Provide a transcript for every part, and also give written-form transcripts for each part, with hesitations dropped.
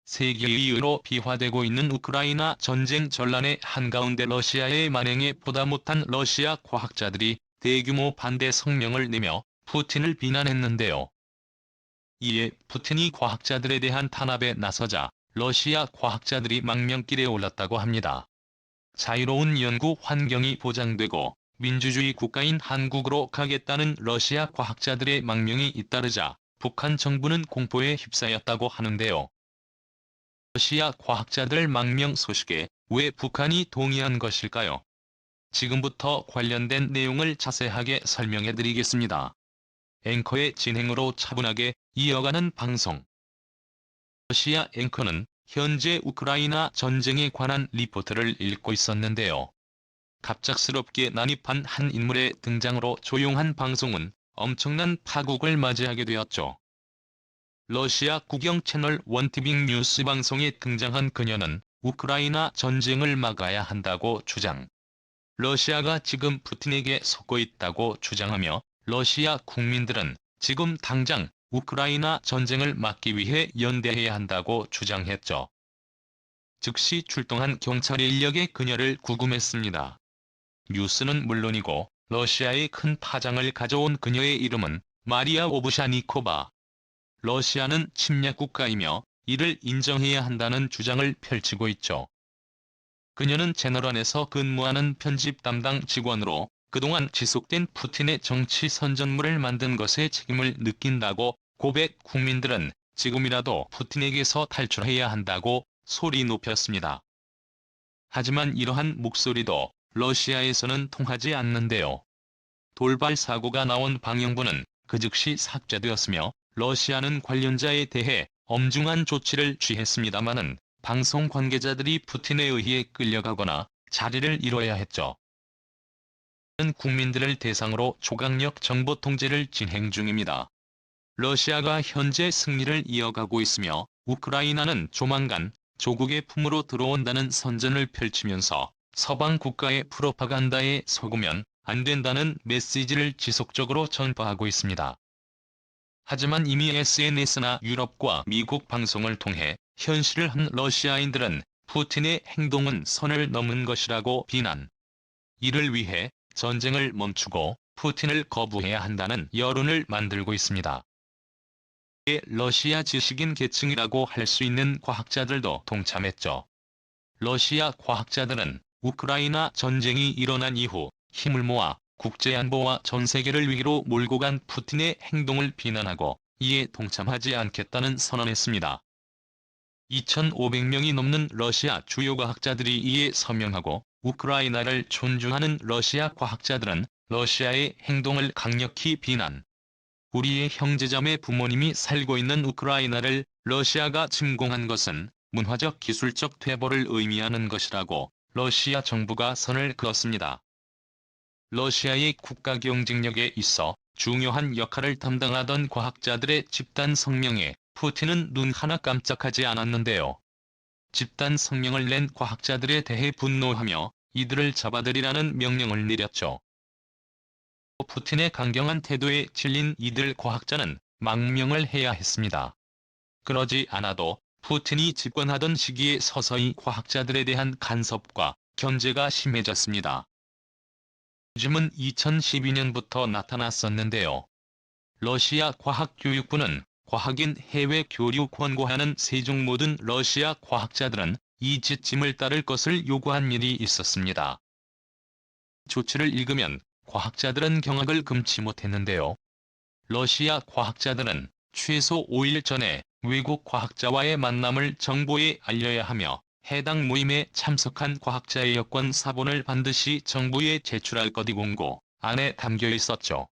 세계의회로 비화되고 있는 우크라이나 전쟁 전란의 한가운데 러시아의 만행에 보다 못한 러시아 과학자들이 대규모 반대 성명을 내며 푸틴을 비난했는데요. 이에 푸틴이 과학자들에 대한 탄압에 나서자 러시아 과학자들이 망명길에 올랐다고 합니다. 자유로운 연구 환경이 보장되고 민주주의 국가인 한국으로 가겠다는 러시아 과학자들의 망명이 잇따르자 북한 정부는 공포에 휩싸였다고 하는데요. 러시아 과학자들 망명 소식에 왜 북한이 동의한 것일까요? 지금부터 관련된 내용을 자세하게 설명해드리겠습니다. 앵커의 진행으로 차분하게 이어가는 방송. 러시아 앵커는 현재 우크라이나 전쟁에 관한 리포트를 읽고 있었는데요. 갑작스럽게 난입한 한 인물의 등장으로 조용한 방송은 엄청난 파국을 맞이하게 되었죠. 러시아 국영 채널 원티빙 뉴스 방송에 등장한 그녀는 우크라이나 전쟁을 막아야 한다고 주장. 러시아가 지금 푸틴에게 속고 있다고 주장하며 러시아 국민들은 지금 당장 우크라이나 전쟁을 막기 위해 연대해야 한다고 주장했죠. 즉시 출동한 경찰 인력에 그녀를 구금했습니다. 뉴스는 물론이고 러시아에 큰 파장을 가져온 그녀의 이름은 마리아 오브샤니코바. 러시아는 침략 국가이며 이를 인정해야 한다는 주장을 펼치고 있죠. 그녀는 채널1에서 근무하는 편집 담당 직원으로 그동안 지속된 푸틴의 정치 선전물을 만든 것에 책임을 느낀다고 고백. 국민들은 지금이라도 푸틴에게서 탈출해야 한다고 소리 높였습니다. 하지만 이러한 목소리도 러시아에서는 통하지 않는데요. 돌발 사고가 나온 방영부는 그 즉시 삭제되었으며 러시아는 관련자에 대해 엄중한 조치를 취했습니다마는 방송 관계자들이 푸틴에 의해 끌려가거나 자리를 잃어야 했죠. 국민들을 대상으로 초강력 정보 통제를 진행 중입니다. 러시아가 현재 승리를 이어가고 있으며 우크라이나는 조만간 조국의 품으로 들어온다는 선전을 펼치면서 서방 국가의 프로파간다에 속으면 안 된다는 메시지를 지속적으로 전파하고 있습니다. 하지만 이미 SNS나 유럽과 미국 방송을 통해 현실을 한 러시아인들은 푸틴의 행동은 선을 넘은 것이라고 비난. 이를 위해 전쟁을 멈추고 푸틴을 거부해야 한다는 여론을 만들고 있습니다. 이에 러시아 지식인 계층이라고 할 수 있는 과학자들도 동참했죠. 러시아 과학자들은 우크라이나 전쟁이 일어난 이후 힘을 모아 국제안보와 전세계를 위기로 몰고 간 푸틴의 행동을 비난하고 이에 동참하지 않겠다는 선언했습니다. 2,500명이 넘는 러시아 주요 과학자들이 이에 서명하고 우크라이나를 존중하는 러시아 과학자들은 러시아의 행동을 강력히 비난. 우리의 형제자매 부모님이 살고 있는 우크라이나를 러시아가 침공한 것은 문화적 기술적 퇴보를 의미하는 것이라고 러시아 정부가 선을 그었습니다. 러시아의 국가 경쟁력에 있어 중요한 역할을 담당하던 과학자들의 집단 성명에 푸틴은 눈 하나 깜짝하지 않았는데요. 집단 성명을 낸 과학자들에 대해 분노하며 이들을 잡아들이라는 명령을 내렸죠. 푸틴의 강경한 태도에 질린 이들 과학자는 망명을 해야 했습니다. 그러지 않아도 푸틴이 집권하던 시기에 서서히 과학자들에 대한 간섭과 견제가 심해졌습니다. 요즘은 2012년부터 나타났었는데요. 러시아 과학교육부는 과학인 해외 교류 권고하는 세종 모든 러시아 과학자들은 이 지침을 따를 것을 요구한 일이 있었습니다. 조치를 읽으면 과학자들은 경악을 금치 못했는데요. 러시아 과학자들은 최소 5일 전에 외국 과학자와의 만남을 정부에 알려야 하며 해당 모임에 참석한 과학자의 여권 사본을 반드시 정부에 제출할 것이 공고 안에 담겨 있었죠.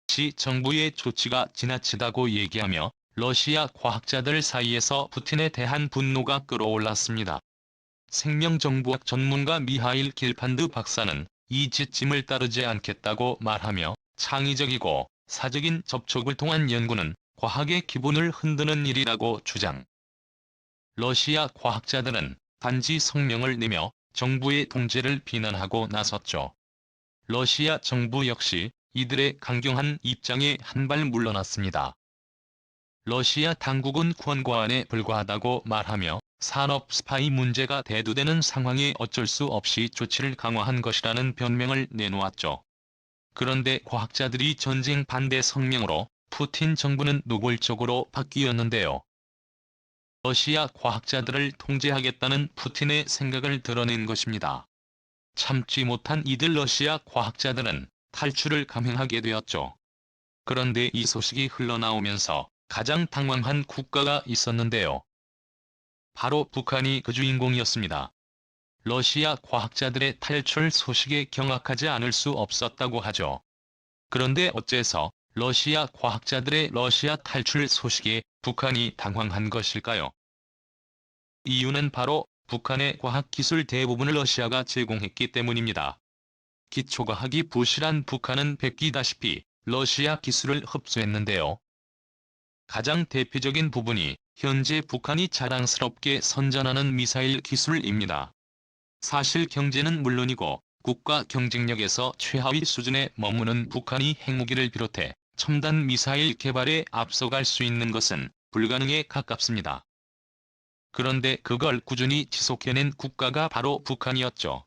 시 정부의 조치가 지나치다고 얘기하며 러시아 과학자들 사이에서 푸틴에 대한 분노가 끌어올랐습니다. 생명정보학 전문가 미하일 길판드 박사는 이 지침을 따르지 않겠다고 말하며 창의적이고 사적인 접촉을 통한 연구는 과학의 기본을 흔드는 일이라고 주장. 러시아 과학자들은 단지 성명을 내며 정부의 통제를 비난하고 나섰죠. 러시아 정부 역시 이들의 강경한 입장에 한 발 물러났습니다. 러시아 당국은 권고안에 불과하다고 말하며 산업 스파이 문제가 대두되는 상황에 어쩔 수 없이 조치를 강화한 것이라는 변명을 내놓았죠. 그런데 과학자들이 전쟁 반대 성명으로 푸틴 정부는 노골적으로 바뀌었는데요. 러시아 과학자들을 통제하겠다는 푸틴의 생각을 드러낸 것입니다. 참지 못한 이들 러시아 과학자들은 탈출을 감행하게 되었죠. 그런데 이 소식이 흘러나오면서 가장 당황한 국가가 있었는데요. 바로 북한이 그 주인공이었습니다. 러시아 과학자들의 탈출 소식에 경악하지 않을 수 없었다고 하죠. 그런데 어째서 러시아 과학자들의 러시아 탈출 소식에 북한이 당황한 것일까요? 이유는 바로 북한의 과학기술 대부분을 러시아가 제공했기 때문입니다. 기초과학이 부실한 북한은 베끼다시피 러시아 기술을 흡수했는데요. 가장 대표적인 부분이 현재 북한이 자랑스럽게 선전하는 미사일 기술입니다. 사실 경제는 물론이고 국가 경쟁력에서 최하위 수준에 머무는 북한이 핵무기를 비롯해 첨단 미사일 개발에 앞서갈 수 있는 것은 불가능에 가깝습니다. 그런데 그걸 꾸준히 지속해낸 국가가 바로 북한이었죠.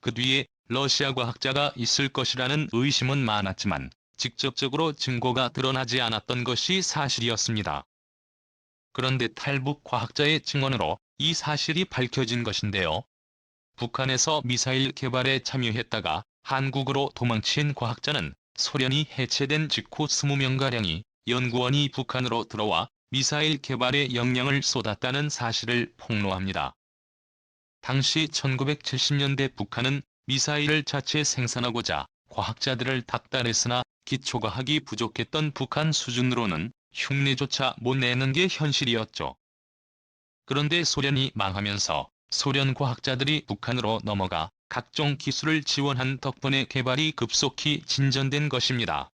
그 뒤에 러시아 과학자가 있을 것이라는 의심은 많았지만 직접적으로 증거가 드러나지 않았던 것이 사실이었습니다. 그런데 탈북 과학자의 증언으로 이 사실이 밝혀진 것인데요. 북한에서 미사일 개발에 참여했다가 한국으로 도망친 과학자는 소련이 해체된 직후 20명가량이 연구원이 북한으로 들어와 미사일 개발에 역량을 쏟았다는 사실을 폭로합니다. 당시 1970년대 북한은 미사일을 자체 생산하고자 과학자들을 닥달했으나 기초과학이 부족했던 북한 수준으로는 흉내조차 못 내는 게 현실이었죠. 그런데 소련이 망하면서 소련 과학자들이 북한으로 넘어가 각종 기술을 지원한 덕분에 개발이 급속히 진전된 것입니다.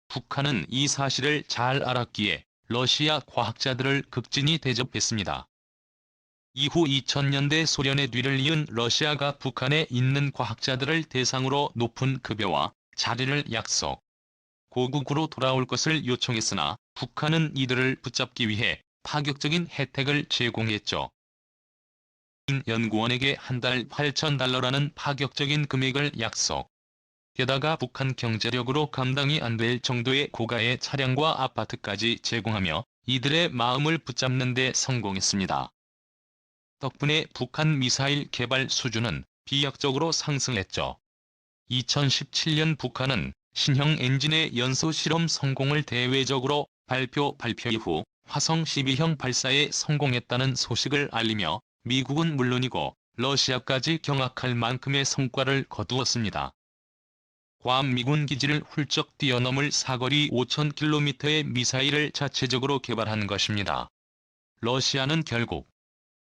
북한은 이 사실을 잘 알았기에 러시아 과학자들을 극진히 대접했습니다. 이후 2000년대 소련의 뒤를 이은 러시아가 북한에 있는 과학자들을 대상으로 높은 급여와 자리를 약속, 고국으로 돌아올 것을 요청했으나 북한은 이들을 붙잡기 위해 파격적인 혜택을 제공했죠. 연구원에게 한 달 8,000달러라는 파격적인 금액을 약속. 게다가 북한 경제력으로 감당이 안 될 정도의 고가의 차량과 아파트까지 제공하며 이들의 마음을 붙잡는 데 성공했습니다. 덕분에 북한 미사일 개발 수준은 비약적으로 상승했죠. 2017년 북한은 신형 엔진의 연소 실험 성공을 대외적으로 발표 이후 화성 12형 발사에 성공했다는 소식을 알리며 미국은 물론이고 러시아까지 경악할 만큼의 성과를 거두었습니다. 괌 미군 기지를 훌쩍 뛰어넘을 사거리 5,000km의 미사일을 자체적으로 개발한 것입니다. 러시아는 결국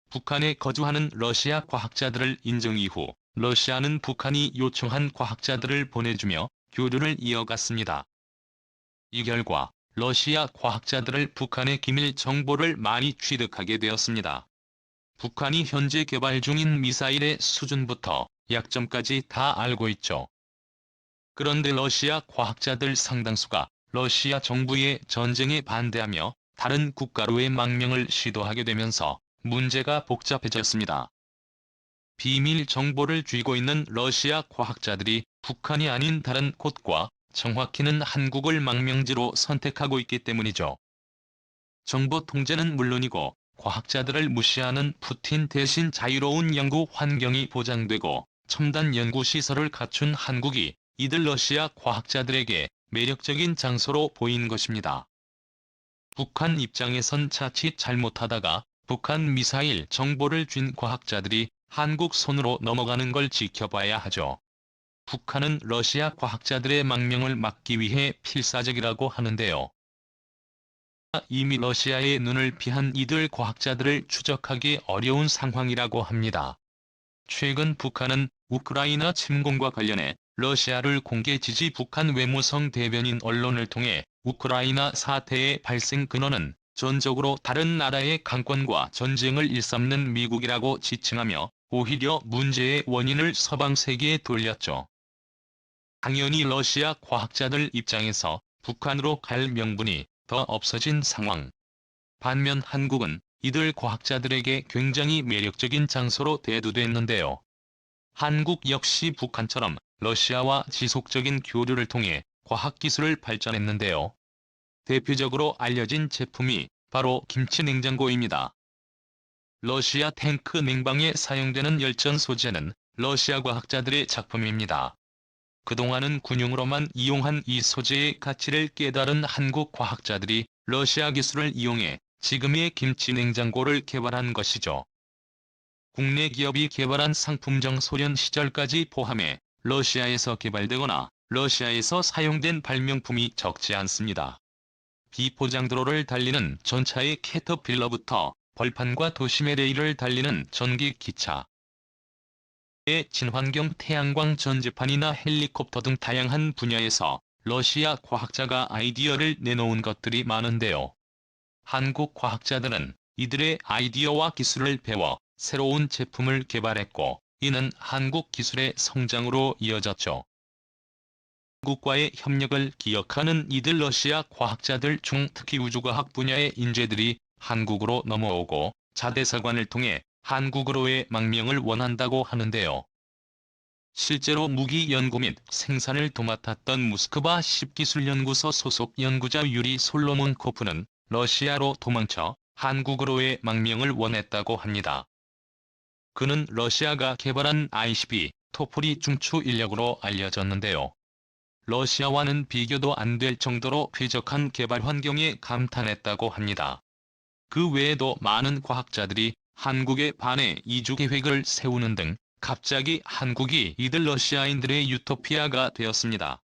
북한에 거주하는 러시아 과학자들을 인정 이후 러시아는 북한이 요청한 과학자들을 보내주며 교류를 이어갔습니다. 이 결과 러시아 과학자들을 북한의 기밀 정보를 많이 취득하게 되었습니다. 북한이 현재 개발 중인 미사일의 수준부터 약점까지 다 알고 있죠. 그런데 러시아 과학자들 상당수가 러시아 정부의 전쟁에 반대하며 다른 국가로의 망명을 시도하게 되면서 문제가 복잡해졌습니다. 비밀 정보를 쥐고 있는 러시아 과학자들이 북한이 아닌 다른 곳과 정확히는 한국을 망명지로 선택하고 있기 때문이죠. 정보 통제는 물론이고 과학자들을 무시하는 푸틴 대신 자유로운 연구 환경이 보장되고 첨단 연구시설을 갖춘 한국이 이들 러시아 과학자들에게 매력적인 장소로 보인 것입니다. 북한 입장에선 자칫 잘못하다가 북한 미사일 정보를 쥔 과학자들이 한국 손으로 넘어가는 걸 지켜봐야 하죠. 북한은 러시아 과학자들의 망명을 막기 위해 필사적이라고 하는데요. 이미 러시아의 눈을 피한 이들 과학자들을 추적하기 어려운 상황이라고 합니다. 최근 북한은 우크라이나 침공과 관련해 러시아를 공개 지지 북한 외무성 대변인 언론을 통해 우크라이나 사태의 발생 근원은 전적으로 다른 나라의 강권과 전쟁을 일삼는 미국이라고 지칭하며 오히려 문제의 원인을 서방 세계에 돌렸죠. 당연히 러시아 과학자들 입장에서 북한으로 갈 명분이 더 없어진 상황. 반면 한국은 이들 과학자들에게 굉장히 매력적인 장소로 대두됐는데요. 한국 역시 북한처럼 러시아와 지속적인 교류를 통해 과학기술을 발전했는데요. 대표적으로 알려진 제품이 바로 김치냉장고입니다. 러시아 탱크 냉방에 사용되는 열전 소재는 러시아 과학자들의 작품입니다. 그동안은 군용으로만 이용한 이 소재의 가치를 깨달은 한국 과학자들이 러시아 기술을 이용해 지금의 김치냉장고를 개발한 것이죠. 국내 기업이 개발한 상품정 소련 시절까지 포함해 러시아에서 개발되거나 러시아에서 사용된 발명품이 적지 않습니다. 비포장도로를 달리는 전차의 캐터필러부터 벌판과 도심의 레일을 달리는 전기 기차, 친환경 태양광 전지판이나 헬리콥터 등 다양한 분야에서 러시아 과학자가 아이디어를 내놓은 것들이 많은데요. 한국 과학자들은 이들의 아이디어와 기술을 배워 새로운 제품을 개발했고, 이는 한국 기술의 성장으로 이어졌죠. 한국과의 협력을 기억하는 이들 러시아 과학자들 중 특히 우주과학 분야의 인재들이 한국으로 넘어오고 자대사관을 통해 한국으로의 망명을 원한다고 하는데요. 실제로 무기 연구 및 생산을 도맡았던 모스크바 10기술연구소 소속 연구자 유리 솔로몬코프는 러시아로 도망쳐 한국으로의 망명을 원했다고 합니다. 그는 러시아가 개발한 ICB, 토폴이 중추 인력으로 알려졌는데요. 러시아와는 비교도 안 될 정도로 쾌적한 개발 환경에 감탄했다고 합니다. 그 외에도 많은 과학자들이 한국에 반해 이주 계획을 세우는 등 갑자기 한국이 이들 러시아인들의 유토피아가 되었습니다.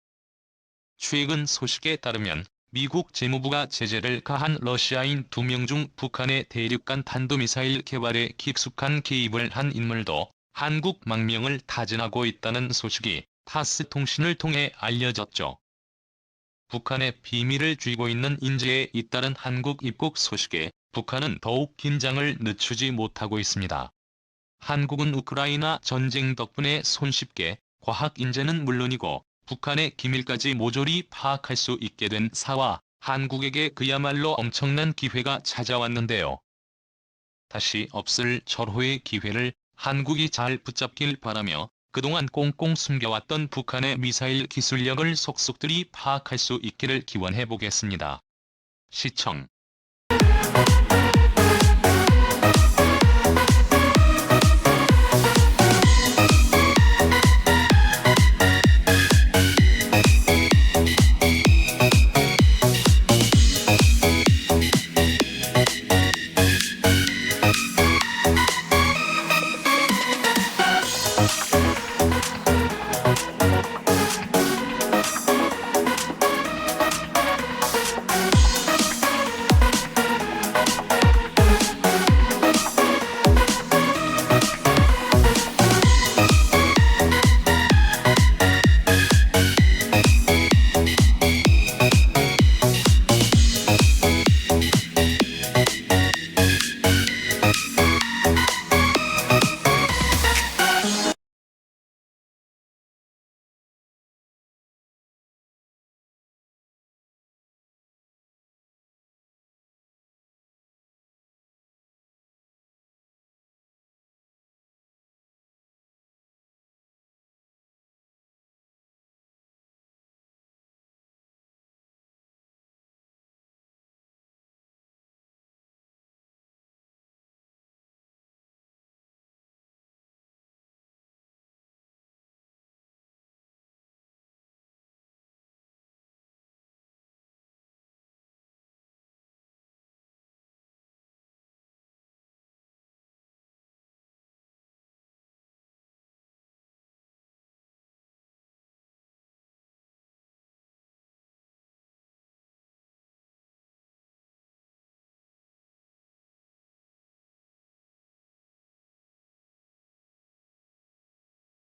최근 소식에 따르면 미국 재무부가 제재를 가한 러시아인 2명 중 북한의 대륙간 탄도미사일 개발에 깊숙한 개입을 한 인물도 한국 망명을 타진하고 있다는 소식이 타스 통신을 통해 알려졌죠. 북한의 비밀을 쥐고 있는 인재에 잇따른 한국 입국 소식에 북한은 더욱 긴장을 늦추지 못하고 있습니다. 한국은 우크라이나 전쟁 덕분에 손쉽게 과학 인재는 물론이고 북한의 기밀까지 모조리 파악할 수 있게 된 사와 한국에게 그야말로 엄청난 기회가 찾아왔는데요. 다시 없을 절호의 기회를 한국이 잘 붙잡길 바라며 그동안 꽁꽁 숨겨왔던 북한의 미사일 기술력을 속속들이 파악할 수 있기를 기원해 보겠습니다. 시청